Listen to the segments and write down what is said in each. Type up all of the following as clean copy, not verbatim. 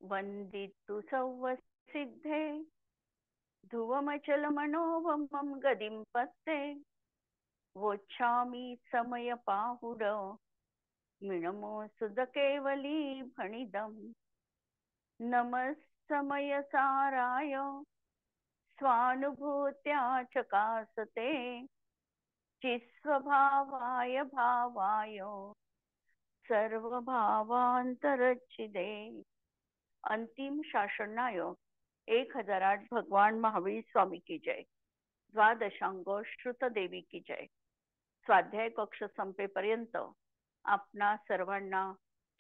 वंदितु सौवसिद्धे ध्रुवमचल मनोभमं गदिं पत्ते वोच्छामि समय पाहुड मिणमो सुद केवली भणिदम् नमः समय साराय स्वानुभूत्या चकासते चिस्वभावाय भावाय सर्वभावांतरच्छिदे। अंतिम शासनाय 1008 भगवान महावीर स्वामी की जय। द्वादशांग श्रुत देवी की जय। स्वाध्याय कक्ष संपेपर्यंत आपणा सर्वांना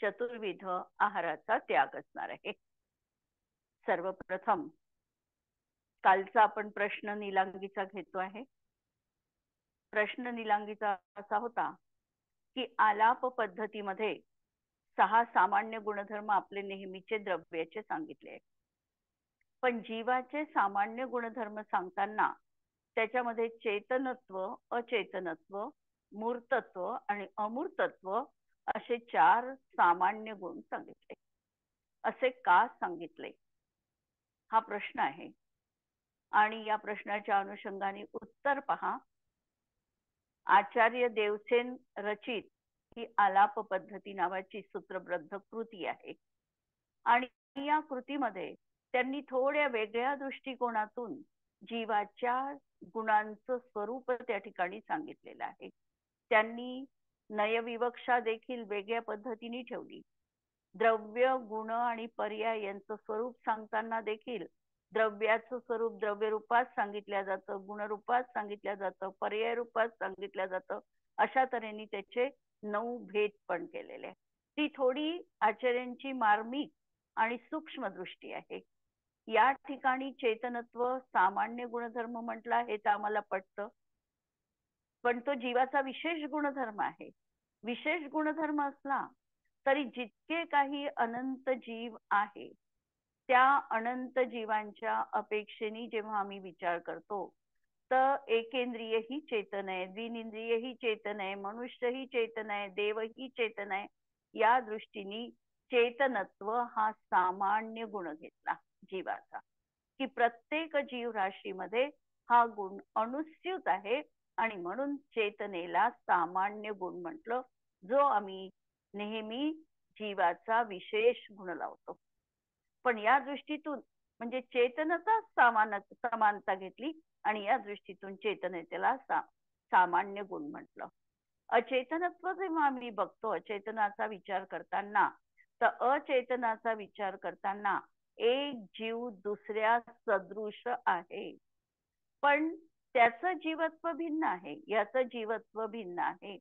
चतुर्विध आहाराचा त्याग असणार आहे। सर्वप्रथम कालचा आपण प्रश्न निलांगीचा घेतो आहे। प्रश्न निलांगीचा असा होता की आलाप पद्धतीमध्ये 6 सामान्य गुणधर्म आपले नेहमीचे द्रव्याचे सांगितले आहे, पण जीवाचे सामान्य गुणधर्म सांगताना त्याच्यामध्ये चेतनत्व, अचेतनत्व, मूर्तत्व आणि अमूर्तत्व असे 4 सामान्य गुण सांगितले। असे का सांगितले हा प्रश्न आहे आणि या प्रश्नाच्या अनुषंगाने उत्तर पहा। आचार्य देवसेन रचित ही आलाप पद्धती नावाची सूत्रबद्ध कृती आहे आणि या कृतीमध्ये त्यांनी थोड्या वेगळ्या दृष्टिकोनातून जीवाच्या गुणांचं स्वरूप त्या ठिकाणी सांगितलेलं आहे। त्यांनी नयविवक्षा देखील वेगळ्या पद्धतीने ठेवली। द्रव्य, गुण आणि पर्याय यांचं स्वरूप सांगताना देखील द्रव्याचं स्वरूप द्रव्य रूपात सांगितलं जातं, गुणरूपात सांगितलं जातं, पर्याय रूपात सांगितलं जातं। अशा तऱ्हेने त्याचे 9 भेद पण केलेले। ती थोडी आचार्यांची मार्मिक आणि सूक्ष्म दृष्टी आहे। या ठिकाणी चेतनत्व सामान्य गुणधर्म म्हटला हे तर आम्हाला पटतं, पण तो जीवाचा विशेष गुणधर्म आहे। विशेष गुणधर्म असला तरी जितके काही अनंत जीव आहे त्या अनंत जीवांच्या अपेक्षेने जेव्हा आम्ही विचार करतो तर एकेंद्रिय ही चेतन आहे, द्विनिंद्रिय ही चेतन आहे, मनुष्य ही चेतन आहे, देव ही चेतन आहे। या दृष्टीने चेतनत्व हा सामान्य गुण घेतला जीवाचा, की प्रत्येक जीवराशीमध्ये हा गुण अनुस्यूत आहे आणि म्हणून चेतनेला सामान्य गुण म्हटलं, जो आम्ही नेहमी जीवाचा विशेष गुण लावतो। पण या दृष्टीतून म्हणजे चेतनचा समानता घेतली आणि या दृष्टीतून चेतनेला सामान्य गुण म्हटलं। अचेतनत्व जेव्हा आम्ही बघतो, अचेतनाचा विचार करताना, तर अचेतनाचा विचार करताना एक जीव दुसऱ्या सदृश आहे, पण त्याचं जीवत्व भिन्न आहे, याचं जीवत्व भिन्न आहे।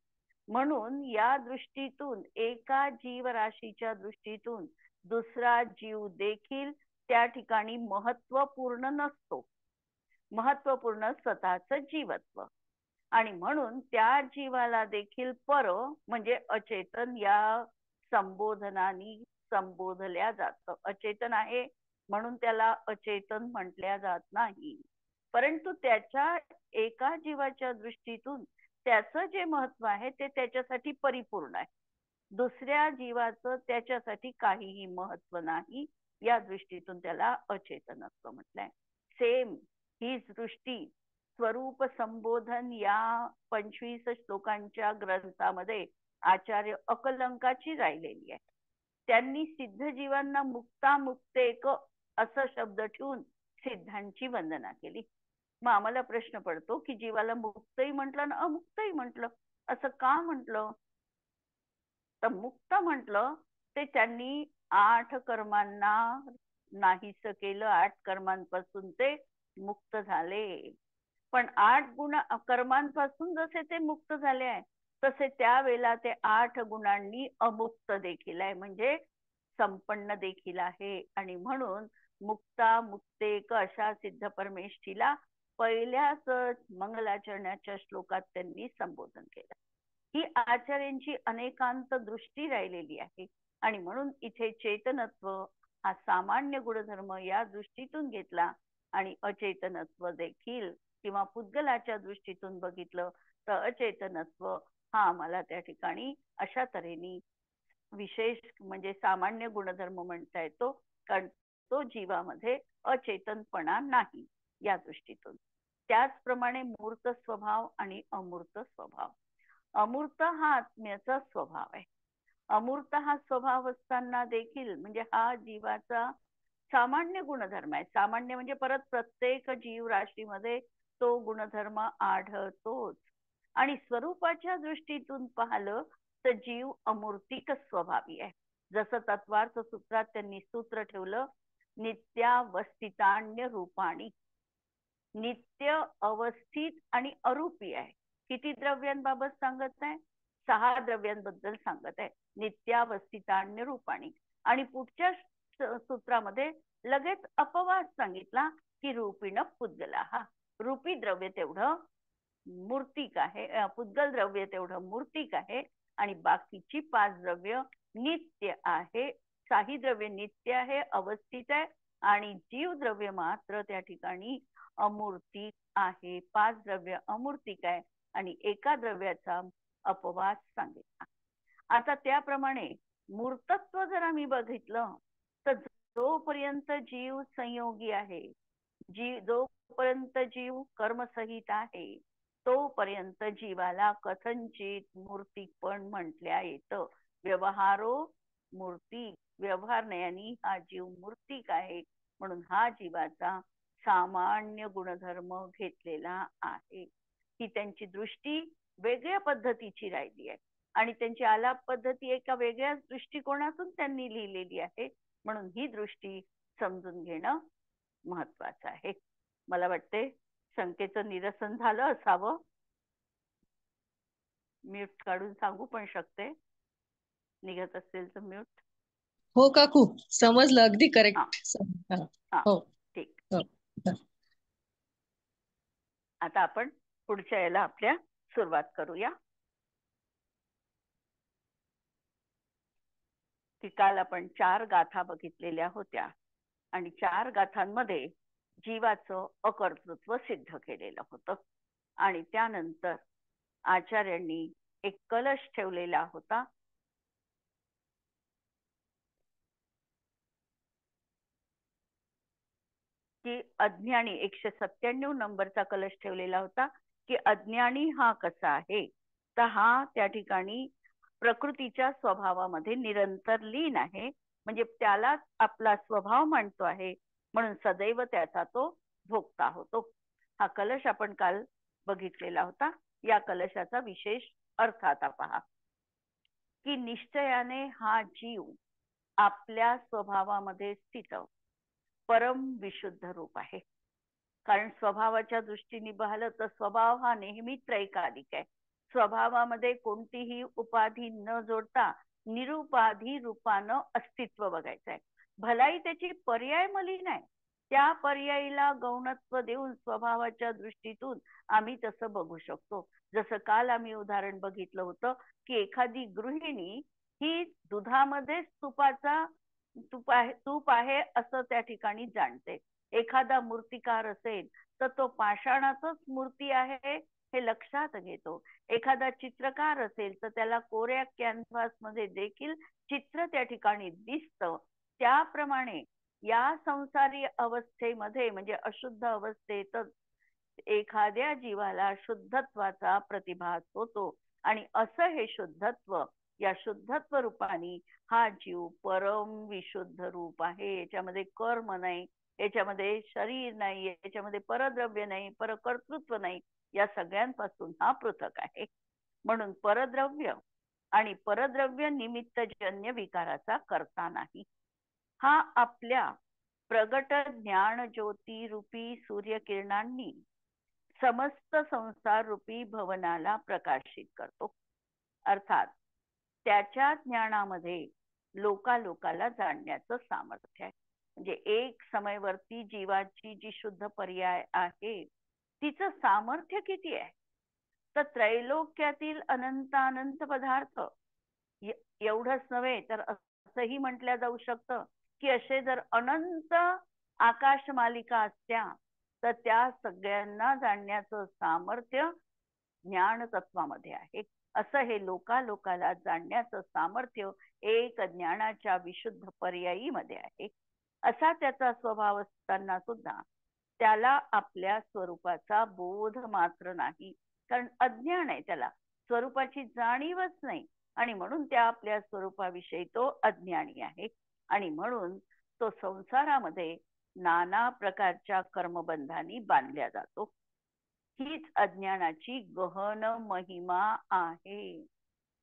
म्हणून या दृष्टीतून एका जीवराशीच्या दृष्टीतून दुसरा जीव देखील त्या ठिकाणी महत्वपूर्ण नसतो। महत्वपूर्ण स्वतःच जीवत्व आणि म्हणून त्या जीवाला देखील पर म्हणजे अचेतन या संबोधनाने संबोधल्या जातं। अचेतन आहे म्हणून त्याला अचेतन म्हटल्या जात नाही, परंतु त्याच्या एका जीवाच्या दृष्टीतून त्याचं जे महत्व आहे ते त्याच्यासाठी परिपूर्ण आहे, दुसऱ्या जीवाचं त्याच्यासाठी काहीही महत्व नाही। या दृष्टीतून त्याला अचेतनत्व म्हटलंय। सेम ही दृष्टी स्वरूप संबोधन या 25 श्लोकांच्या ग्रंथामध्ये आचार्य अकलंकाची राहिलेली आहे। त्यांनी सिद्ध जीवांना मुक्ता मुक्तेक असं शब्द ठेवून सिद्धांची वंदना केली। मग आम्हाला प्रश्न पडतो की जीवाला मुक्तही म्हटलं ना अमुक्तही म्हटलं, असं का म्हटलं? तर मुक्त म्हटलं ते त्यांनी 8 कर्मांना नाहीस केलं, 8 कर्मांपासून ते मुक्त झाले। पण 8 कर्मांपासून जसे ते मुक्त झाले आहे तसे त्यावेळेला ते 8 गुणांनी अमुक्त देखील आहे, म्हणजे संपन्न देखील आहे। आणि म्हणून मुक्ता मुक्तेक अशा सिद्ध परमेष्ठीला पहिल्याच मंगलाचरणाच्या श्लोकात त्यांनी संबोधन केलं। ही आचार्यांची अनेकांत दृष्टी राहिलेली आहे आणि म्हणून इथे चेतनत्व हा सामान्य गुणधर्म या दृष्टीतून घेतला आणि अचेतनत्व देखील किंवा पुद्गलाच्या दृष्टीतून बघितलं तर अचेतनत्व हा आम्हाला त्या ठिकाणी अशा तऱ्हेने विशेष म्हणजे सामान्य गुणधर्म म्हणता येतो कारण तो जीवामध्ये अचेतनपणा नाही या दृष्टीतून. त्याचप्रमाणे मूर्त स्वभाव आणि अमूर्त स्वभाव. अमूर्त हा आत्म्याचा स्वभाव आहे. अमूर्त हा स्वभाव असताना देखील म्हणजे हा जीवाचा सामान्य गुणधर्म आहे. सामान्य म्हणजे परत प्रत्येक जीवराशीमध्ये तो गुणधर्म आढळतोच. आणि स्वरूपाच्या दृष्टीतून पाहिलं तर जीव अमूर्तिक स्वभावी आहे. जसं तत्वार्थ सूत्रात त्यांनी सूत्र ठेवलं, नित्यावस्थितान्य रूपाणी. नित्य, अवस्थित आणि अरूपी आहे. किती द्रव्यांबाबत सांगत आहे? 6 द्रव्यांबद्दल सांगत आहे. नित्यावस्थितान्य रूपाणी. आणि पुढच्या सूत्रामध्ये लगेच अपवाद सांगितला की रूपिण पुद्गला. हा रूपी द्रव्य तेवढं मूर्तिक आहे, पुद्गल द्रव्य तेवढं मूर्तिक आहे आणि बाकीची 5 द्रव्य नित्य आहे. 6 द्रव्य नित्य आहे, अवस्थित आहे आणि जीव द्रव्य मात्र त्या ठिकाणी अमूर्तिक आहे. 5 द्रव्य अमूर्तिक आहे आणि एका द्रव्याचा अपवाद सांगितला. आता त्याप्रमाणे मूर्तत्व जर आम्ही बघितलं तर जोपर्यंत जीव संयोगी आहे, जोपर्यंत जीव कर्मसहित आहे, तोपर्यंत जीवाला कथंचित मूर्तिकपण म्हटल्या येतं. व्यवहारो मूर्ती, व्यवहारण्यानी हा जीव मूर्तिक आहे म्हणून हा जीवाचा सामान्य गुणधर्म घेतलेला आहे. ही त्यांची दृष्टी वेगळ्या पद्धतीची राहिली आहे आणि त्यांची आलाप पद्धती एका वेगळ्याच दृष्टिकोनातून त्यांनी लिहिलेली आहे. म्हणून ही दृष्टी समजून घेणं महत्वाचं आहे. मला वाटते शंकेचं निरसन झालं असावं. म्यूट काढून सांगू पण शकते, निघत असेल तर म्यूट. हो काकू, समजलं अगदी करेक्ट. हो ठीक. हो. आता आपण पुढच्या याला आपल्या सुरुवात करूया. की काल आपण 4 गाथा बघितलेल्या होत्या आणि 4 गाथांमध्ये जीवाचं अकर्तृत्व सिद्ध केलेलं होतं. आणि त्यानंतर आचार्यांनी एक कलश ठेवलेला होता. की अज्ञानी 197 नंबरचा कलश ठेवलेला होता की अज्ञानी हा कसा आहे, तर हा त्या ठिकाणी प्रकृतीच्या स्वभावामध्ये निरंतर लीन आहे. म्हणजे त्याला आपला स्वभाव मानतो आहे म्हणून सदैव त्याचा तो भोगता होतो. हा कलश आपण काल बघितलेला होता. या कलशाचा विशेष अर्थ आता पहा की निश्चयाने हा जीव आपल्या स्वभावामध्ये स्थित परम विशुद्ध रूप आहे. कारण स्वभावाच्या दृष्टीने पाहिलं तर स्वभाव हा नेहमी त्रैकालिक आहे. स्वभावामध्ये कोणतीही उपाधी न जोडता निरुपाधी रूपानं अस्तित्व बघायचं आहे. भलाई त्याची पर्याय मलिन आहे, त्या पर्यायीला गौणत्व देऊन स्वभावाच्या दृष्टीतून आम्ही तसं बघू शकतो. जसं काल आम्ही उदाहरण बघितलं होतं की एखादी गृहिणी ही दुधामध्ये तूप आहे असं त्या ठिकाणी जाणते. एखादा मूर्तिकार असेल तर तो पाषाणाचंच मूर्ती आहे हे लक्षात घेतो. एखादा चित्रकार असेल तर त्याला कोऱ्या कॅनव्हास मध्ये देखील चित्र त्या ठिकाणी दिसतं. त्याप्रमाणे या संसारी अवस्थेमध्ये म्हणजे अशुद्ध अवस्थेतच एखाद्या जीवाला शुद्धत्वाचा प्रतिभास होतो आणि असं हे शुद्धत्व, या शुद्धत्व रूपाने हा जीव परम विशुद्ध रूप आहे. याच्यामध्ये कर्म नाही, याच्यामध्ये शरीर नाही, याच्यामध्ये परद्रव्य नाही, परकर्तृत्व नाही, या सगळ्यांपासून हा पृथक आहे. म्हणून परद्रव्य आणि परद्रव्य निमित्तजन्य विकाराचा करता नाही. हा आपल्या प्रगट ज्ञान ज्योती रूपी सूर्यकिरणांनी समस्त संसार रूपी भवनाला प्रकाशित करतो. अर्थात त्याच्या ज्ञानामध्ये लोकाला जाणण्याचं सामर्थ्य आहे. म्हणजे एक समयवरती जीवाची जी शुद्ध पर्याय आहे तिचं सामर्थ्य किती आहे, तर त्रैलोक्यातील अनंत पदार्थ एवढंच नव्हे तर असंही म्हटलं जाऊ शकतं की असे जर अनंत आकाश मालिका असत्या तर त्या सगळ्यांना जाणण्याचं सामर्थ्य ज्ञान तत्वामध्ये आहे. असं हे लोकाला जाणण्याचं सामर्थ्य एक ज्ञानाच्या विशुद्ध पर्यायी मध्ये आहे. असा त्याचा स्वभाव असताना सुद्धा त्याला आपल्या स्वरूपाचा बोध मात्र नाही, कारण अज्ञान आहे, त्याला स्वरूपाची जाणीवच नाही, आणि म्हणून त्या आपल्या स्वरूपाविषयी तो अज्ञानी आहे. आणि म्हणून तो संसारामध्ये नाना प्रकारच्या कर्मबंधांनी बांधल्या जातो. हीच अज्ञानाची गहन महिमा आहे,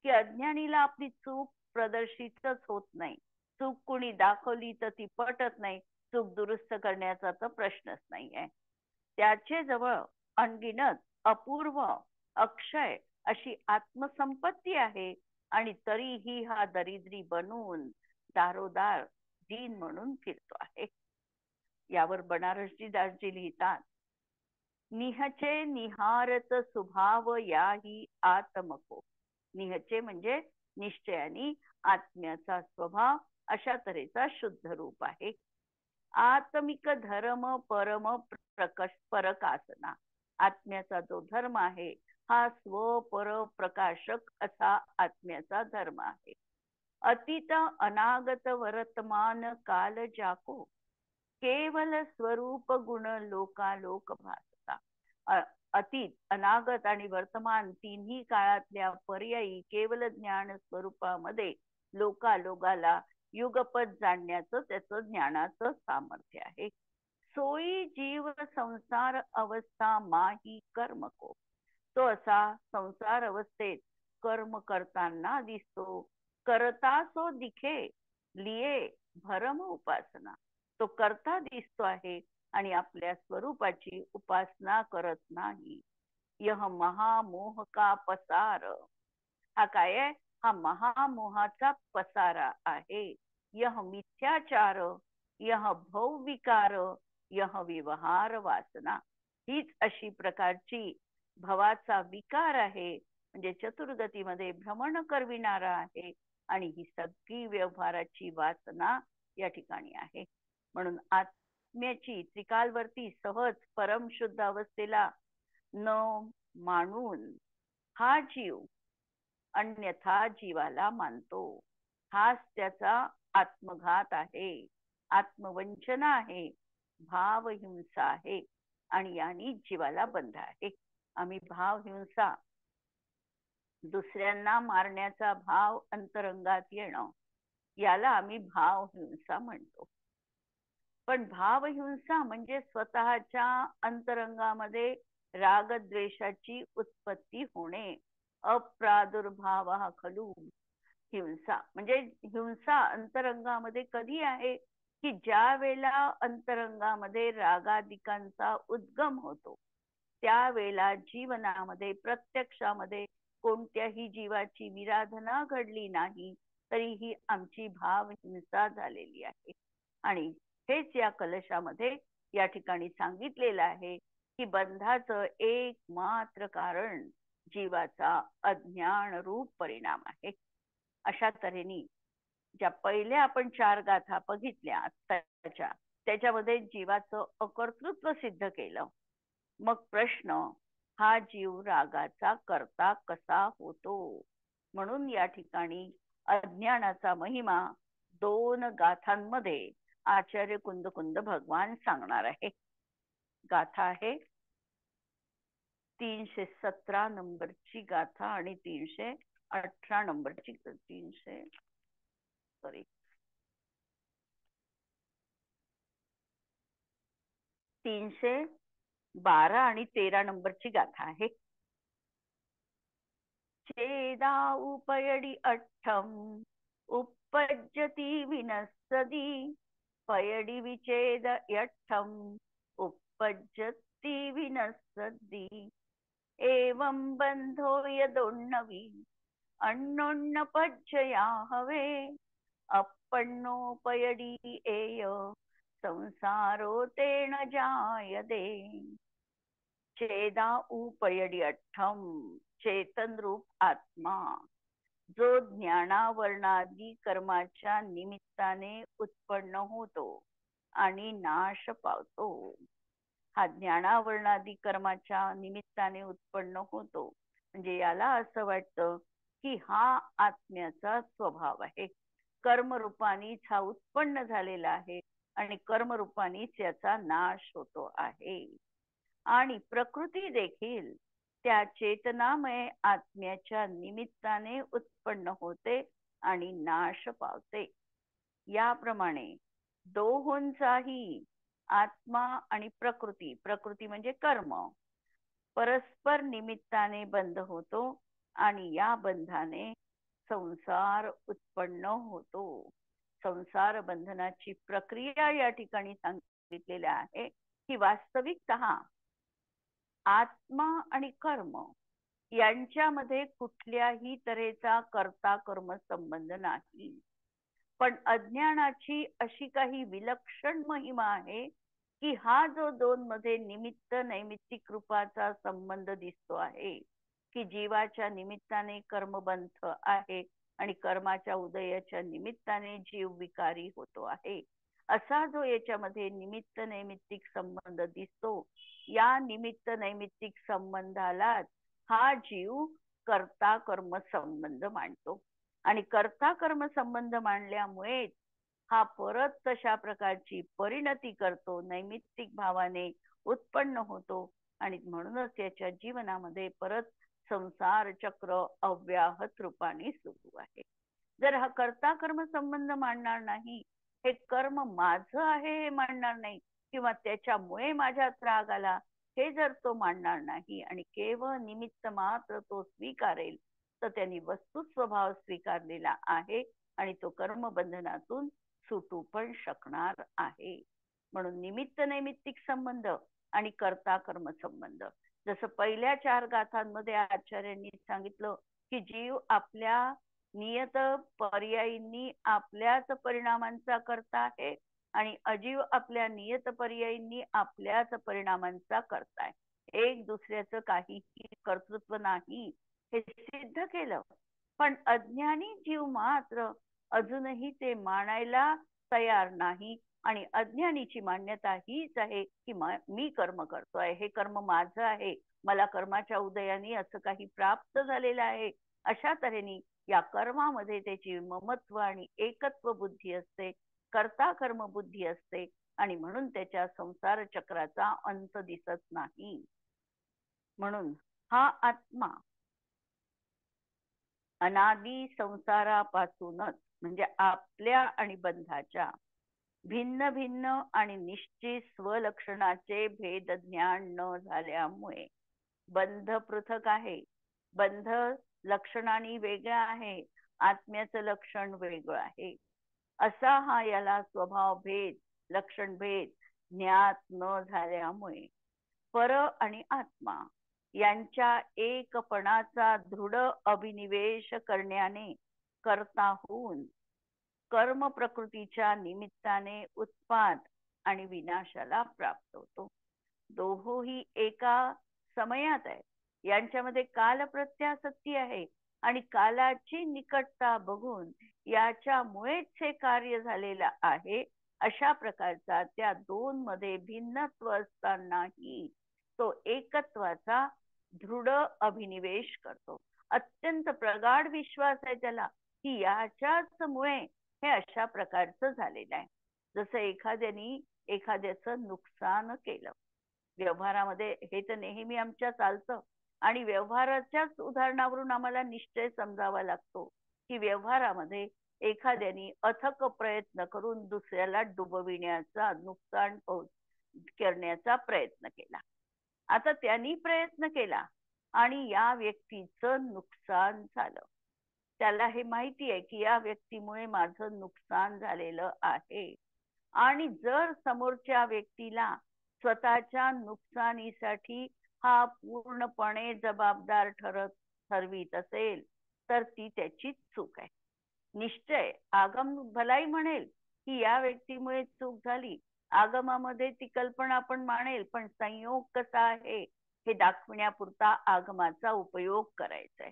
की अज्ञानीला आपली चूक प्रदर्शितच होत नाही. चूक कोणी दाखवली तर ती पटत नाही, चूक दुरुस्त करण्याचा तर प्रश्नच नाही आहे. त्याचे जवळ अनगिनत अपूर्व अक्षय अशी आत्मसंपत्ती आहे, आणि तरीही हा दरिद्री बनून दारोदार दीन म्हणून फिरतो आहे. यावर बनारसजी दासजी लिहितात, निहचे निहारत स्वभाव याही आत्मको. निहचे म्हणजे निश्चयानी आत्म्याचा स्वभाव अशा तऱ्हेचा शुद्ध रूप आहे. आत्मिक धर्म परम परकासना. आत्म्याचा जो धर्म आहे हा स्वपर प्रकाशक असा आत्म्याचा धर्म आहे. अतीत अनागत वर्तमान काल जाको केवल स्वरूप गुण लोकालोक भासता. अतीत, अनागत आणि वर्तमान तिन्ही काळातल्या पर्यायी केवल ज्ञान स्वरूपामध्ये लोकालोकाला युगपत जाणण्याचं त्याचं ज्ञानाचं सामर्थ्य आहे. सोयी जीव संसार अवस्था माही कर्म को. तो असा संसार अवस्थेत कर्म करताना दिसतो. करता सो दिखे लिये भरम उपासना. तो करता दिसतो आहे आणि आपल्या स्वरूपाची उपासना करत नाही. यह महामोह का पसार. हा काय आहे? हा महामोहाचा पसारा आहे. यह मिथ्याचार, यह भवविकार, यह व्यवहार वासना. हीच अशी प्रकारची भवाचा विकार आहे, म्हणजे चतुर्गतीमध्ये भ्रमण करविणारा आहे, आणि ही सगळी व्यवहाराची वासना या ठिकाणी आहे. म्हणून आत्म्याची त्रिकालवर्ती सहज परमशुद्ध अवस्थेला न मानून हा जीव अन्यथा जीवाला मानतो. हाच त्याचा आत्मघात आहे, आत्मवंचना आहे, भावहिंसा आहे, आणि यानी जीवाला बंध आहे. आम्ही भावहिंसा, दुसऱ्यांना मारण्याचा भाव अंतरंगात येणं, याला आम्ही भावहिंसा म्हणतो. पण भावहिंसा म्हणजे स्वतःच्या अंतरंगामध्ये रागद्वेषाची उत्पत्ती होणे. अप्रादुर्भाव खलू हिंसा. म्हणजे हिंसा अंतरंगामध्ये कधी आहे, की ज्या वेळेला अंतरंगामध्ये रागादिकांचा उद्गम होतो, त्यावेळेला जीवनामध्ये प्रत्यक्षामध्ये कोणत्याही जीवाची विराधना घडली नाही, तरीही आमची भावहिंसा झालेली आहे. आणि हेच या कलशामध्ये या ठिकाणी सांगितलेलं आहे, की बंधाचं एकमात्र कारण जीवाचा अज्ञान रूप परिणाम आहे. अशा तऱ्हेने ज्या पहिल्या आपण 4 गाथा बघितल्या त्याच्यामध्ये जीवाचं अकर्तृत्व सिद्ध केलं. मग प्रश्न, हा जीव रागाचा करता कसा होतो? म्हणून या ठिकाणी अज्ञानाचा महिमा 2 गाथांमध्ये आचार्य कुंद भगवान सांगणार आहे. गाथा आहे 317 नंबरची गाथा आणि 318 नंबरची 312 आणि 13 नंबरची गाथा आहे. चेदा उपयडी अठ्ठम उपज्यती विनस्सदी पयडी विचेद यठ्ठम उपज्यती विनस्सदी एवं बंधो यदोन्नवी अन्नोन्नपज्जया हवे अपन्नोपयडी एय संसारो तेन जायते. चेदा उपयडी अठ्ठम. चेतन रूप आत्मा जो ज्ञानावर्णादी कर्माच्या निमित्ताने उत्पन्न होतो आणि नाश पावतो. हा ज्ञानावर्णादी कर्माच्या निमित्ताने उत्पन्न होतो, म्हणजे याला असं वाटतं की हा आत्म्याचा स्वभाव आहे, कर्मरूपानेच हा उत्पन्न झालेला आहे, आणि कर्मरूपानीच याचा नाश होतो आहे. आणि प्रकृती देखील त्या चेतनामय आत्म्याच्या निमित्ताने उत्पन्न होते आणि नाश पावते. याप्रमाणे दोहोंचाही आत्मा आणि प्रकृती, प्रकृती म्हणजे कर्म, परस्पर निमित्ताने बंध होतो आणि या बंधाने संसार उत्पन्न होतो. संसार बंधनाची प्रक्रिया या ठिकाणी सांगितलेली आहे की वास्तविकतः आत्मा आणि कर्म यांच्यामध्ये कुठल्याही तऱ्हेचा कर्ता कर्म संबंध नाही. पण अज्ञानाची अशी काही विलक्षण महिमा आहे की हा जो दोन मध्ये निमित्त नैमित्तिक रूपाचा संबंध दिसतो आहे की जीवाच्या निमित्ताने कर्मबंध आहे आणि कर्माच्या उदयाच्या निमित्ताने जीव विकारी होतो आहे, असा जो याच्यामध्ये निमित्त नैमित्तिक संबंध दिसतो, या निमित्त नैमित्तिक संबंधालाच हा जीव कर्ता कर्म संबंध मानतो. आणि कर्ता कर्म संबंध मानल्यामुळे हा परत तशा प्रकारची परिणती करतो, नैमित्तिक भावाने उत्पन्न होतो आणि म्हणूनच याच्या जीवनामध्ये परत संसार चक्र अव्याहत रूपाने सुरू आहे. जर हा कर्ता कर्म संबंध मानणार नाही, हे कर्म माझं आहे हे मानणार नाही किंवा त्याच्यामुळे माझ्यात राग आला हे जर तो मानणार नाही आणि केवळ निमित्त मात्र तो स्वीकारेल, तर त्यांनी वस्तू स्वभाव स्वीकारलेला आहे आणि तो कर्मबंधनातून सुटू पण शकणार आहे. म्हणून निमित्त नैमित्तिक संबंध आणि कर्ता कर्म संबंध, जसं पहिल्या 4 गाथांमध्ये आचार्यांनी सांगितलं की जीव आपल्या नियत पर्यायींनी आपल्याच परिणामांचा करता आहे आणि अजीव आपल्या नियत पर्यायींनी आपल्याच परिणामांचा करताय. एक दुसऱ्याचं काहीही कर्तृत्व नाही हे सिद्ध केलं. पण अज्ञानी जीव मात्र अजूनही ते मानायला तयार नाही आणि अज्ञानीची मान्यता हीच आहे की मी कर्म करतोय, हे कर्म माझं आहे, मला कर्माच्या उदयाने असं काही प्राप्त झालेलं आहे, अशा तऱ्हेने या कर्मामध्ये त्याची ममत्व आणि एकत्व बुद्धी असते, कर्ता कर्म बुद्धी असते आणि म्हणून त्याच्या संसार चक्राचा अंत दिसत नाही. म्हणून हा आत्मा अनादी संसारापासूनच म्हणजे आपल्या आणि बंधाच्या भिन्न भिन्न आणि निश्चित स्वलक्षणाचे भेद ज्ञान न झाल्यामुळे बंध पृथक आहे, बंध लक्षणाने वेगळा आहे, आत्म्याचं लक्षण वेगळं आहे, असा हा याला स्वभाव भेद लक्षण भेद ज्ञात न झाल्यामुळे पर आणि आत्मा यांच्या एकपणाचा दृढ अभिनिवेश करण्याने कर्ता होऊन कर्म प्रकृतीच्या निमित्ताने उत्पाद आणि विनाशाला प्राप्त होतो. दोहोही एका समयात आहे, यांच्यामध्ये काल प्रत्यासत्ती आहे आणि कालाची निकटता बघून याच्यामुळेच हे कार्य झालेलं आहे, अशा प्रकारचा त्या दोन मध्ये भिन्नत्व असतानाही तो एकत्वाचा दृढ अभिनिवेश करतो. अत्यंत प्रगाढ विश्वास आहे त्याला की याच्याच मुळे हे अशा प्रकारचं झालेलं आहे. जसं एखाद्याने एखाद्याचं नुकसान केलं, व्यवहारामध्ये हे तर नेहमी आमच्या चालतं आणि व्यवहाराच्याच उदाहरणावरून आम्हाला निश्चय समजावा लागतो की व्यवहारामध्ये एखाद्याने अथक प्रयत्न करून दुसऱ्याला डुबविण्याचा, नुकसान करण्याचा प्रयत्न केला. आता त्यांनी प्रयत्न केला आणि या व्यक्तीचं नुकसान झालं. त्याला हे माहिती आहे की या व्यक्तीमुळे माझं नुकसान झालेलं आहे आणि जर समोरच्या व्यक्तीला स्वतःच्या नुकसानीसाठी हा पूर्णपणे जबाबदार ठरवीत असेल तर ती त्याची चूक आहे. निश्चय आगम भलाई म्हणेल की या व्यक्तीमुळे चूक झाली, आगमामध्ये ती कल्पना आपण मानेल, पण संयोग कसा आहे हे दाखवण्यापुरता आगमाचा उपयोग करायचा आहे.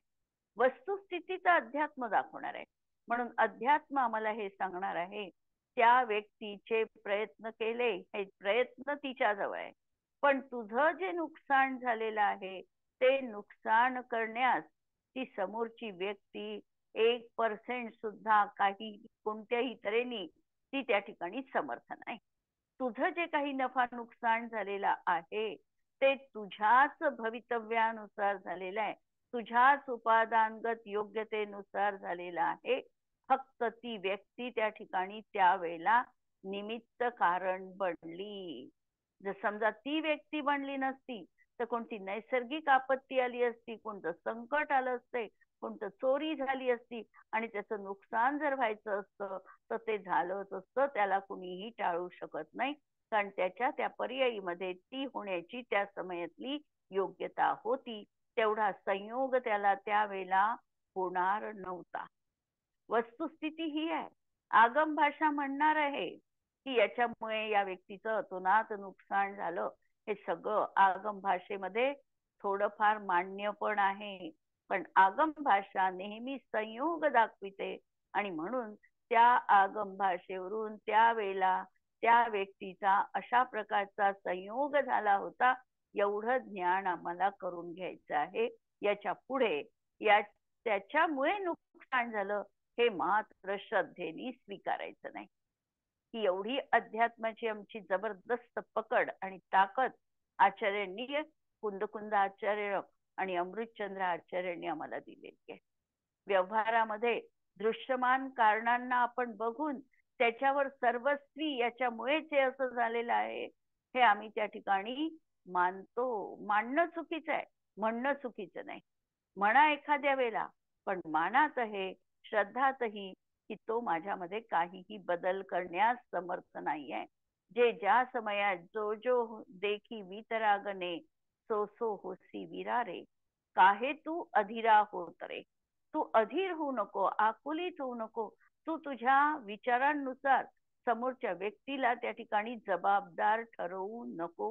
वस्तुस्थितीचा अध्यात्म दाखवणार आहे. म्हणून अध्यात्म आम्हाला हे सांगणार आहे त्या व्यक्तीचे प्रयत्न केले, हे प्रयत्न तिच्याजवळ आहे, पण तुझं जे नुकसान झालेलं आहे ते नुकसान करण्यास ती समोरची व्यक्ती 1% सुद्धा काही कोणत्याही तऱ्हेने ती त्या ठिकाणी समर्थ नाही. तुझं जे काही नफा नुकसान झालेलं आहे ते तुझ्याच भवितव्यानुसार झालेलं आहे, तुझ्याच उपादानगत योग्यतेनुसार झालेलं आहे. फक्त ती व्यक्ती त्या ठिकाणी त्यावेळेला निमित्त कारण बनली. जर समजा ती व्यक्ती बनली नसती तर कोणती नैसर्गिक आपत्ती आली असती, कोणतं संकट आलं असते, कोणतं चोरी झाली असती आणि त्याचं नुकसान जर व्हायचं असतं तर ते झालंच असतं. त्याला कुणीही टाळू शकत नाही, कारण त्याच्या त्या पर्यायीमध्ये ती होण्याची त्या समयातली योग्यता होती. तेवढा संयोग त्याला त्यावेळेला होणार नव्हता. वस्तुस्थिती ही आहे. आगम भाषा म्हणणार आहे की याच्यामुळे या व्यक्तीचं अतोनात नुकसान झालं. हे सगळं आगम भाषेमध्ये थोडंफार मान्य पण आहे, पण आगम भाषा नेहमी संयोग दाखविते आणि म्हणून त्या आगम भाषेवरून त्यावेळेला त्या व्यक्तीचा अशा प्रकारचा संयोग झाला होता एवढं ज्ञान आम्हाला करून घ्यायचं आहे. याच्या पुढे त्याच्यामुळे नुकसान झालं हे मात्र श्रद्धेने स्वीकारायचं नाही. ही एवढी अध्यात्माची आमची जबरदस्त पकड आणि ताकद आचार्यांनी, कुंद आचार्य आणि अमृतचंद्र आचार्यांनी आम्हाला दिलेली आहे. व्यवहारामध्ये दृश्यमान कारणांना आपण बघून त्याच्यावर सर्वस्वी याच्यामुळेच हे असं झालेलं आहे हे आम्ही त्या ठिकाणी मानतो. मानणं चुकीचं आहे, म्हणणं चुकीचं नाही. म्हणा एखाद्या वेळेला, पण मानात हे श्रद्धातही की तो माझ्यामध्ये काहीही बदल करण्यास समर्थ नाहीये. जे ज्या समयात जो जो देखी वितरागणे सो सो होसी विरारे, काहे तू अधीरा होत रे. तू अधीर होऊ नको, आकुलित होऊ नको. तू तुझ्या विचारांनुसार समोरच्या व्यक्तीला त्या ठिकाणी जबाबदार ठरवू नको.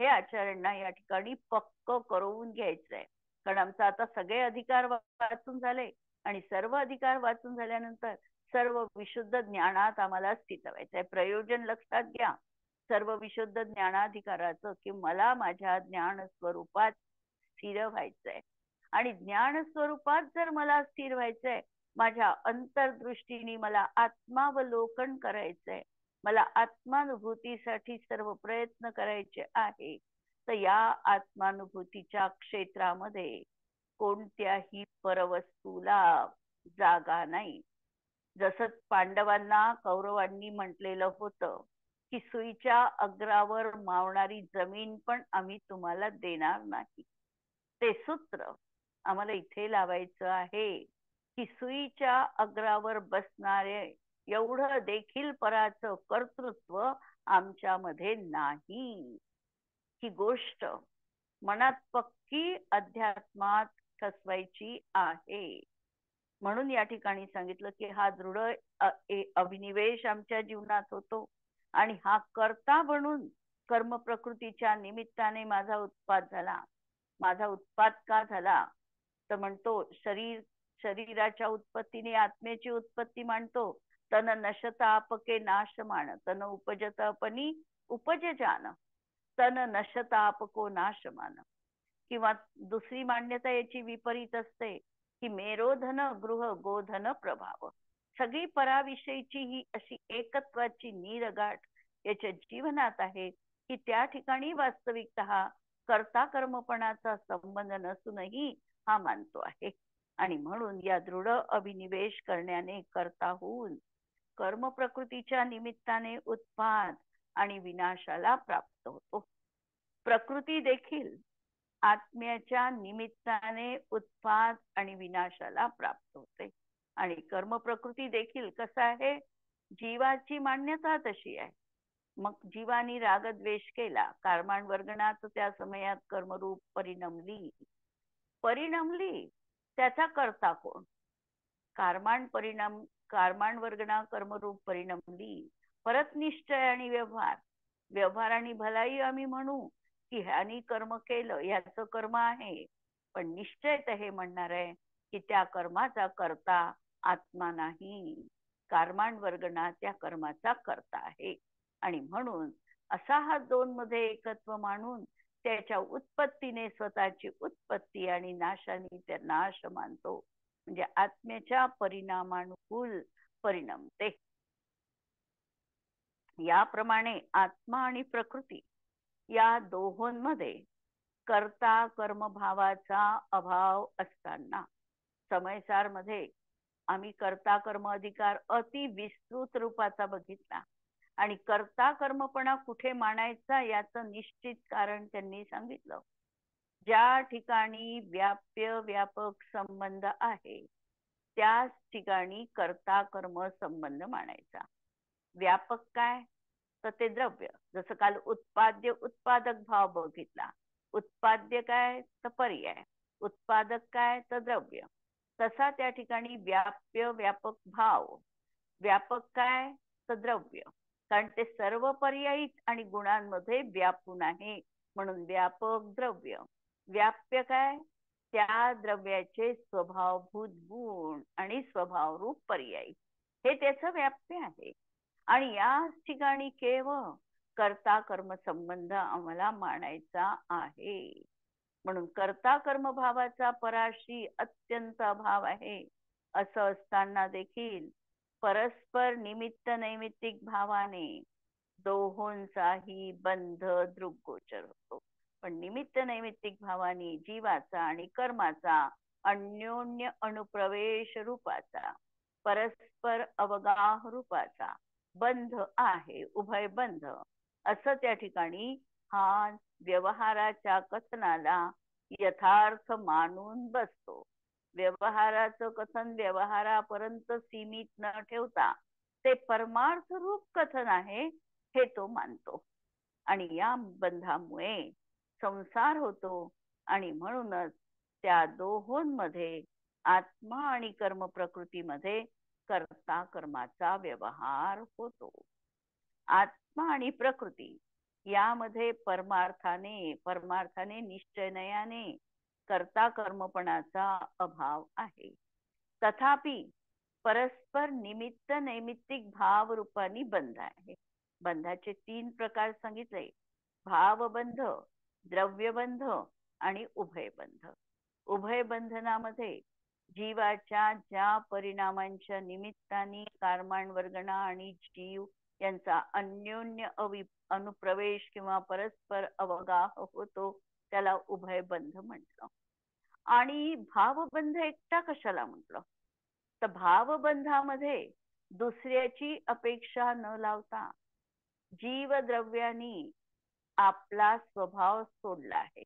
हे आचार्यांना या ठिकाणी पक्क करून घ्यायचंय. कारण आमचा आता सगळे अधिकार वाचून झाले आणि सर्व अधिकार वाचून झाल्यानंतर सर्व विशुद्ध ज्ञानात आम्हाला स्थित व्हायचंय. प्रयोजन लक्षात घ्या, सर्व विशुद्ध ज्ञानाधिकाराचं की मला माझ्या ज्ञान स्वरूपात स्थिर व्हायचंय. आणि ज्ञान स्वरूपात जर मला स्थिर व्हायचंय, माझ्या अंतर्दृष्टीने मला आत्मावलोकन करायचंय, मला आत्मानुभूतीसाठी सर्व प्रयत्न करायचे आहे, तर या आत्मानुभूतीच्या क्षेत्रामध्ये कोणत्याही परवस्तूला जागा नाही. जसं पांडवांना कौरवांनी म्हटलेलं होतं की सुईच्या अग्रावर मावणारी जमीन पण आम्ही तुम्हाला देणार नाही. ते सूत्र आम्हाला इथे लावायचं आहे की सुईच्या अग्रावर बसणारे एवढं देखील पराचं कर्तृत्व आमच्यामध्ये नाही. ही गोष्ट मनात पक्की अध्यात्मात ठसवायची आहे. म्हणून या ठिकाणी सांगितलं की हा दृढ अभिनिवेश आमच्या जीवनात होतो आणि हा कर्ता बनून कर्म प्रकृतीच्या निमित्ताने माझा उत्पाद झाला. माझा उत्पाद का झाला तर म्हणतो शरीराच्या उत्पत्तीने आत्मेची उत्पत्ती मांडतो. तन नशता आपके नाशमान, तन उपजत अपनी उपजजान, तन नशता आपको नाशमान. किंवा दुसरी मान्यता याची विपरीत असते की मेरोधन गृह गोधन प्रभाव. सगळी पराविषयीची ही अशी एकत्वाची नीरगाठ याच्या जीवनात आहे की त्या ठिकाणी वास्तविकतः कर्ता कर्मपणाचा संबंध नसूनही हा मानतो आहे. आणि म्हणून या दृढ अभिनिवेश करण्याने कर्ता होऊन कर्म प्रकृतीच्या निमित्ताने उत्पाद आणि विनाशाला प्राप्त होतो. प्रकृती देखील आत्म्याच्या निमित्ताने उत्पाद आणि विनाशाला प्राप्त होते. आणि कर्म प्रकृती देखील कसं आहे, जीवाची मान्यता तशी आहे. मग जीवानी रागद्वेष केला, कर्माण वर्गणात त्या समयात कर्मरूप परिणमली त्याचा कर्ता कोण? कर्माण वर्गणा कर्मरूप परिणमली. परत निश्चय आणि व्यवहार आणि भलाई आम्ही म्हणू की ह्यानी कर्म केलं, ह्याचं कर्म आहे, पण निश्चय तर हे म्हणणार आहे की त्या कर्माचा कर्ता आत्मा नाही, कर्माण वर्गणा त्या कर्माचा कर्ता आहे. आणि म्हणून असा हा दोन मध्ये एकत्व मानून त्याच्या उत्पत्तीने स्वतःची उत्पत्ती आणि नाशाने त्या नाश मानतो. म्हणजे आत्म्याच्या परिणामानुकूल परिणमते. याप्रमाणे आत्मा आणि प्रकृती या दोहोंमध्ये कर्ता कर्मभावाचा अभाव असताना समयसार मध्ये आम्ही कर्ता कर्म अधिकार अति विस्तृत रूपाचा बघितला आणि कर्ता कर्मपणा कुठे मानायचा याचं निश्चित कारण त्यांनी सांगितलं. ज्या ठिकाणी व्याप्य व्यापक संबंध आहे त्याच ठिकाणी कर्ता कर्म संबंध मानायचा. व्यापक काय तर ते द्रव्य, जसं काल उत्पाद्य उत्पादक भाव बघितला. उत्पाद्य काय तर पर्याय, उत्पादक काय तर द्रव्य. तसा त्या ठिकाणी व्याप्य व्यापक भाव, व्यापक काय तर द्रव्य, कारण ते सर्व पर्यायी आणि गुणांमध्ये व्यापून आहे म्हणून व्यापक द्रव्य. व्याप्य काय त्या द्रव्याचे स्वभावभूत गुण आणि स्वभावरूप पर्यायी, हे त्याचं व्याप्य आहे. आणि याच ठिकाणी केवळ कर्ता कर्म संबंध आम्हाला मानायचा आहे. म्हणून कर्ता कर्म भावाचा पराशी अत्यंत अभाव आहे. असं असताना देखील परस्पर निमित्त नैमित्तिक भावाने दोहोंचाही बंध दृग्गोचर होतो. पण निमित्त नैमित्तिक भावाने जीवाचा आणि कर्माचा अन्योन्य अनुप्रवेश रूपाचा परस्पर अवगाह रूपाचा बंध आहे, उभय बंध. असं त्या ठिकाणी हा व्यवहाराच्या कथनाला यथार्थ मानून बसतो. व्यवहाराचं कथन व्यवहारापर्यंत सीमित न ठेवता ते परमार्थ रूप कथन आहे हे तो मानतो. आणि या बंधामुळे संसार होतो आणि म्हणूनच त्या दोहोंमध्ये आत्मा आणि कर्म प्रकृतीमध्ये कर्ता कर्माचा व्यवहार होतो. आत्मा आणि प्रकृती यामध्ये परमार्थाने निश्चयनयाने कर्ता कर्मपणाचा अभाव आहे. तथापि परस्पर निमित्त नैमित्तिक भाव रूपानी बंध आहे. बंधाचे 3 प्रकार सांगितले: भावबंध, द्रव्यबंध आणि उभयबंध. उभयबंधनामध्ये जीवाच्या ज्या परिणामांच्या निमित्ताने कर्मांवर्गणा आणि जीव यांचा अन्योन्य अनुप्रवेश किंवा परस्पर अवगाह होतो त्याला उभयबंध म्हटलं. आणि भावबंध एकटा कशाला म्हटलं तर भावबंधामध्ये दुसऱ्याची अपेक्षा न लावता जीवद्रव्यांनी आपला स्वभाव सोडला आहे.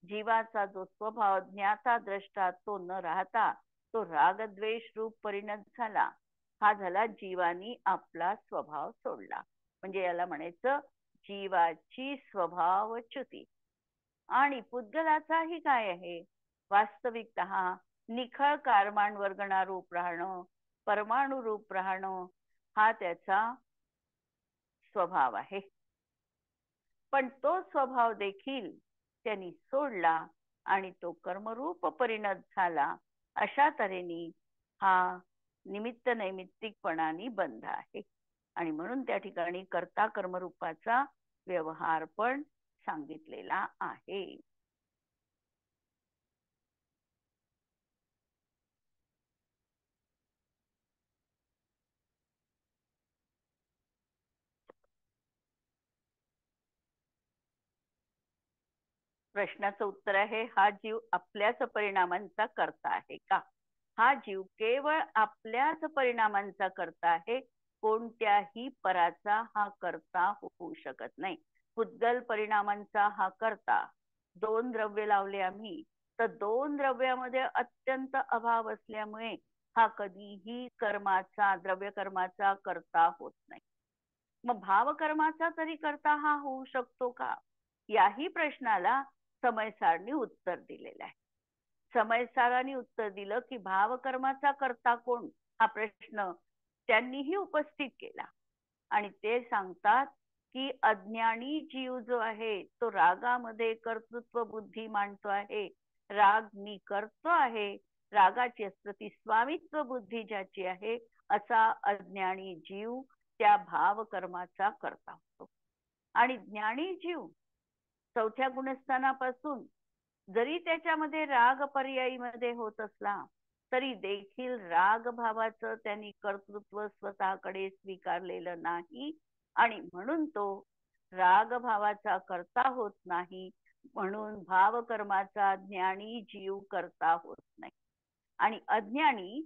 जीवाचा जो स्वभाव ज्ञाता द्रष्टा तो न राहता तो रागद्वेष रूप परिणत झाला. हा झाला जीवानी आपला स्वभाव सोडला. म्हणजे याला म्हणायचं जीवाची स्वभावच्युती. आणि पुद्गलाचाही काय आहे, वास्तविकतः निखळ कर्मांवर्गणा रूप राहणं, परमाणु रूप राहणं हा त्याचा स्वभाव आहे. पण तो स्वभाव देखील त्यांनी सोडला आणि तो कर्मरूप परिणत झाला. अशा तऱ्हेने हा निमित्त नैमित्तिकपणाने बंध आहे. आणि म्हणून त्या ठिकाणी कर्ता कर्मरूपाचा व्यवहार पण सांगितलेला आहे. प्रश्नाचं उत्तर आहे, हा जीव आपल्याच परिणामांचा करता आहे का? हा जीव केवळ आपल्याच परिणामांचा करता आहे, कोणत्याही पराचा हा करता होऊ शकत नाही. पुद्गल परिणामांचा हा करता. 2 द्रव्य लावले आम्ही तर 2 द्रव्यामध्ये अत्यंत अभाव असल्यामुळे हा कधीही कर्माचा द्रव्य कर्माचा करता होत नाही. मग भावकर्माचा तरी करता हा होऊ शकतो का? याही प्रश्नाला समयसारनी उत्तर दिलेलं आहे. समयसारांनी उत्तर दिलं की भावकर्माचा करता कोण हा प्रश्न त्यांनीही उपस्थित केला. आणि ते सांगतात की अज्ञानी जीव जो आहे तो रागामध्ये कर्तृत्व बुद्धी मांडतो आहे. राग मी करतो आहे, रागाची प्रति स्वामित्व बुद्धी ज्याची आहे असा अज्ञानी जीव त्या भावकर्माचा करता होतो. आणि ज्ञानी जीव 4थ्या गुणस्थानापासून जरी त्याच्यामध्ये राग पर्यायी मध्ये होत असला तरी देखील राग भावाचं त्यांनी कर्तृत्व स्वतःकडे स्वीकारलेलं नाही. आणि म्हणून तो राग भावाचा करता होत नाही, म्हणून भाव कर्माचा ज्ञानी जीव करता होत नाही. आणि अज्ञानी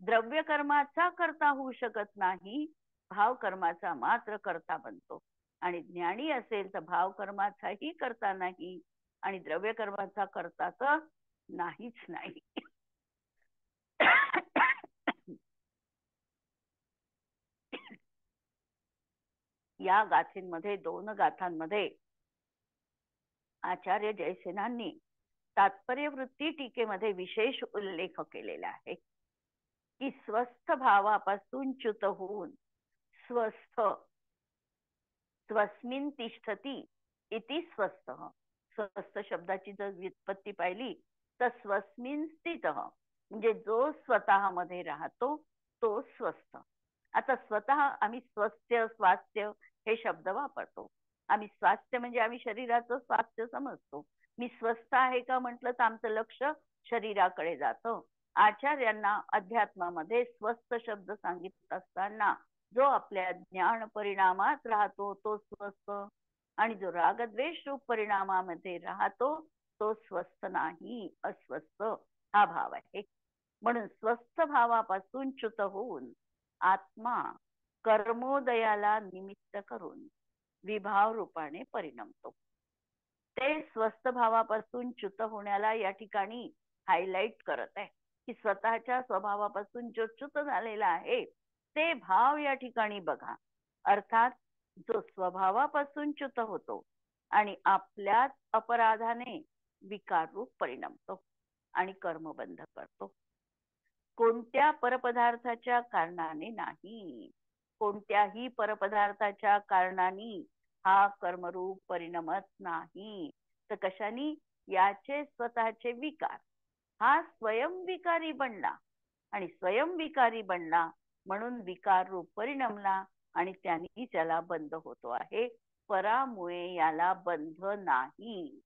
द्रव्य कर्माचा करता होऊ शकत नाही, भाव कर्माचा मात्र करता बनतो. आणि ज्ञानी असेल तर भाव कर्माचाही करता नाही आणि द्रव्य कर्माचा करता तर नाहीच नाही. या गाथेंमध्ये, 2 गाथांमध्ये आचार्य जयसेनांनी तात्पर्य वृत्ती टीकेमध्ये विशेष उल्लेख केलेला आहे की स्वस्थ भावापासून च्युत होऊन स्वस्थ स्वस्मिन तिष्ठती इति स्वस्थ. स्वस्थ शब्दाची जर व्युत्पत्ती पाहिली तर स्वस्मिन स्थित, म्हणजे जो स्वतःमध्ये राहतो तो स्वस्थ. आता स्वतः आम्ही स्वास्थ्य स्वास्थ्य हे शब्द वापरतो. आम्ही स्वास्थ्य म्हणजे आम्ही शरीराचं स्वास्थ्य समजतो. मी स्वस्थ आहे का म्हटलं तर आमचं लक्ष शरीराकडे जातं. आचार्यांना अध्यात्मामध्ये स्वस्थ शब्द सांगितत असताना जो आपल्या ज्ञान परिणामात राहतो तो स्वस्थ, आणि जो रागद्वेष रूप परिणामामध्ये राहतो तो स्वस्थ नाही, अस्वस्थ हा भाव आहे. म्हणून स्वस्थ भावापासून च्युत होऊन आत्मा कर्मोदयाला निमित्त करून विभाव रूपाने परिणमतो. ते स्वस्थ भावापासून च्युत होण्याला या ठिकाणी हायलाइट करत आहे की स्वतःच्या स्वभावापासून जो च्युत झालेला आहे ते भाव या ठिकाणी बघा. अर्थात जो स्वभावापासून च्युत होतो आणि आपल्याच अपराधाने विकार रूप परिणमतो आणि कर्मबंध करतो. कोणत्या परपदार्थाच्या कारणाने नाही, कोणत्याही परपदार्थाच्या कारणाने हा कर्मरूप परिणमत नाही, तर कशाने? याचे स्वतःचे विकार. हा स्वयंविकारी बनला आणि स्वयंविकारी बनला म्हणून विकार रूप परिणमला आणि त्यांनी त्याला बंध होतो आहे. परामुळे याला बंध नाही.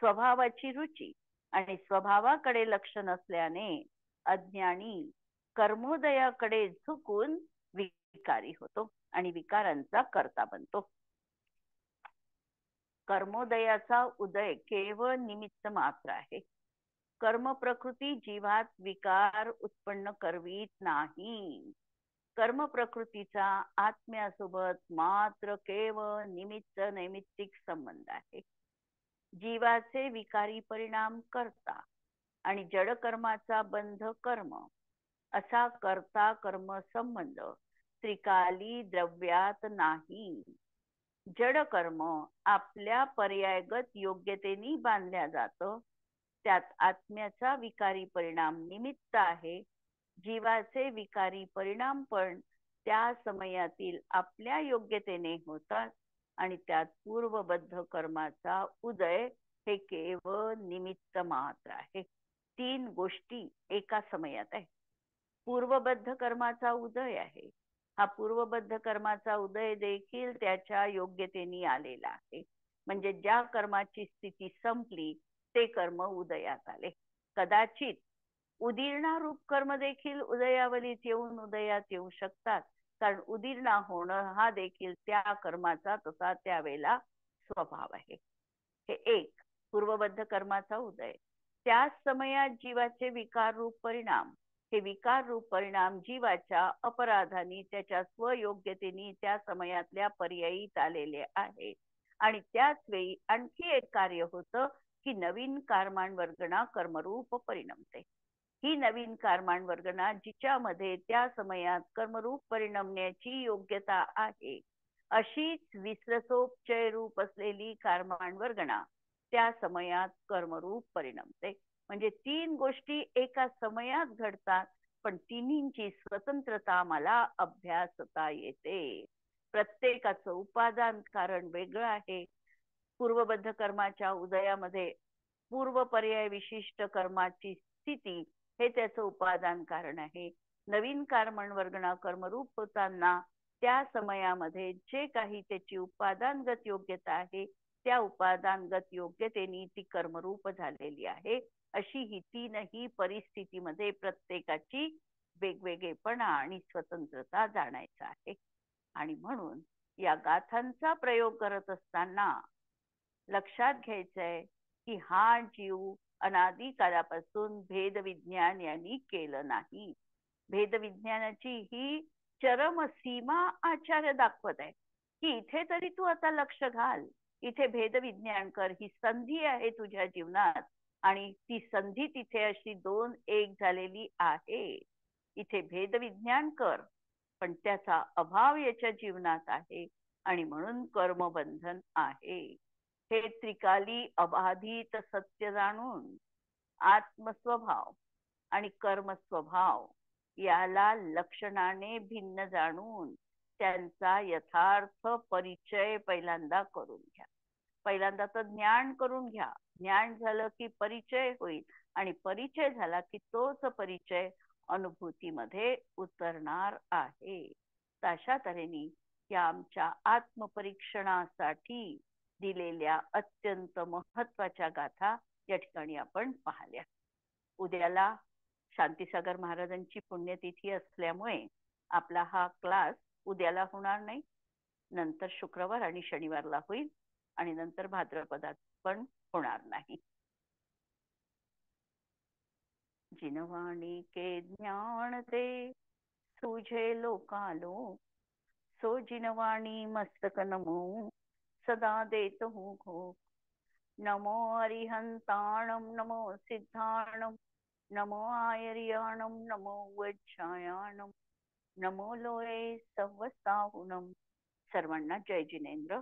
स्वभावाची रुची आणि स्वभावाकडे लक्ष नसल्याने अज्ञानी कर्मोदयाकडे झुकून विकारी होतो आणि विकारांचा कर्ता बनतो. कर्मोदयाचा उदय केवळ निमित्त मात्र आहे. कर्म प्रकृती जीवात विकार उत्पन्न करवीत नाही. कर्म प्रकृतीचा आत्म्यासोबत मात्र केवळ निमित्त नैमित्तिक संबंध आहे. जीवाचे विकारी परिणाम करता आणि जड कर्माचा बंध कर्म असा कर्ता कर्म संबंध त्रिकाली द्रव्यात नाही. जड कर्म आपल्या पर्यायगत योग्यतेने बांधल्या जातं, त्यात आत्म्याचा विकारी परिणाम निमित्त आहे. जीवाचे विकारी परिणाम पण त्या समयातील आपल्या योग्यतेने होतात आणि त्यात पूर्वबद्ध कर्माचा उदय हे केवळ निमित्त मात्र आहे. 3 गोष्टी एका समयात आहे. पूर्वबद्ध कर्माचा उदय आहे. हा पूर्वबद्ध कर्माचा उदय देखील त्याच्या योग्यतेने आलेला आहे. म्हणजे ज्या कर्माची स्थिती संपली ते कर्म उदयात आले. कदाचित उदीर्णा रूप कर्म देखील उदयावलीत येऊन उदयात येऊ शकतात, कारण उदीर्णा होणं हा देखील त्या कर्माचा तसा त्यावेळेला स्वभाव आहे. हे एक पूर्वबद्ध कर्माचा उदय. त्याच समयात जीवाचे विकार रूप परिणाम, हे विकार रूप परिणाम जीवाच्या अपराधानी त्याच्या स्वयोग्यतेने त्या समयातल्या पर्यायीत आलेले आहे. आणि त्याच वेळी आणखी एक कार्य होतं की नवीन कर्मांवर्गणा कर्मरूप परिणमते. ही नवीन कर्मांवर्गणा जिच्यामध्ये त्या समयात कर्मरूप परिणमण्याची योग्यता आहे, अशीच विश्रसोपचय रूप असलेली कर्मांवर्गणा त्या समयात कर्मरूप परिणमते. म्हणजे 3 गोष्टी एका समयात घडतात, पण तिन्हींची स्वतंत्रता मला अभ्यासता येते. प्रत्येकाचं उपादान कारण वेगळं आहे. पूर्वबद्ध कर्माच्या उदयामध्ये पूर्व पर्याय विशिष्ट कर्माची स्थिती हे त्याचं उपादान कारण आहे. नवीन कर्मवर्गणा कर्मरूप होताना त्या समयामध्ये जे काही त्याची उपादानगत योग्यता आहे त्या उपादानगत योग्यतेने ती कर्मरूप झालेली आहे. अशी ही 3ही परिस्थितीमध्ये प्रत्येकाची वेगवेगळेपणा आणि स्वतंत्रता जाणायचं आहे. आणि म्हणून या गाथांचा प्रयोग करत असताना लक्षात घ्यायचंय की हा जीव अनादी काळापासून भेदविज्ञान यांनी केलं नाही. भेदविज्ञानाची ही चरम सीमा आचार्य दाखवत आहे की इथे तरी तू आता लक्ष घाल, इथे भेदविज्ञान कर, ही संधी आहे तुझ्या जीवनात आणि ती संधी तिथे अशी दोन एक झालेली आहे. इथे भेदविज्ञान कर, पण त्याचा अभाव याच्या जीवनात आहे आणि म्हणून कर्मबंधन आहे. हे त्रिकाली अबाधित सत्य जाणून आत्मस्वभाव आणि कर्मस्वभाव याला लक्षणाने भिन्न जाणून त्यांचा यथार्थ परिचय पहिल्यांदा करून घ्या. पहिल्यांदा तर ज्ञान करून घ्या. ज्ञान झालं की परिचय होईल आणि परिचय झाला की तोच परिचय अनुभूतीमध्ये उतरणार आहे. अशा तऱ्हेने या आमच्या आत्मपरीक्षणासाठी दिलेल्या अत्यंत महत्वाच्या गाथा या ठिकाणी आपण पाहिल्या. उद्याला शांतीसागर महाराजांची पुण्यतिथी असल्यामुळे आपला हा क्लास उद्याला होणार नाही, नंतर शुक्रवार आणि शनिवारला होईल आणि नंतर भाद्रपदात पण होणार नाही. जिनवाणी के ज्ञान ते सूझे लोकालो, सो जिनवाणी मस्तक नमो सदा देत हूँ घो. नमो अरिहंताणम नमो सिद्धाणम नमो आयर्याणम नमो वज्रायाणम नमो लोये सवसाहुणम. सर्वांना जय जिनेंद्र.